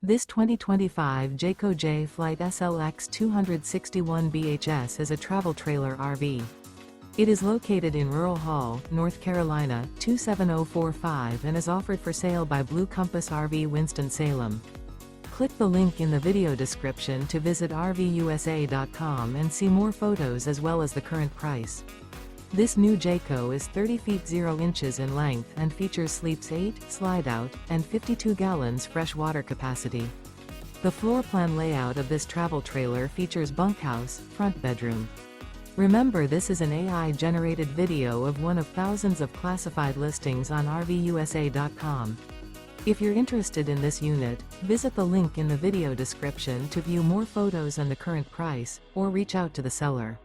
This 2025 Jayco Jay Flight SLX 261 BHS is a travel trailer RV. It is located in Rural Hall, North Carolina, 27045 and is offered for sale by Blue Compass RV Winston, Salem. Click the link in the video description to visit RVUSA.com and see more photos as well as the current price. This new Jayco is 30 feet 0 inches in length and features sleeps 8, Slideout, and 52 gallons fresh water capacity. The floor plan layout of this travel trailer features bunkhouse, front bedroom. Remember, this is an AI-generated video of one of thousands of classified listings on RVUSA.com. If you're interested in this unit, visit the link in the video description to view more photos and the current price, or reach out to the seller.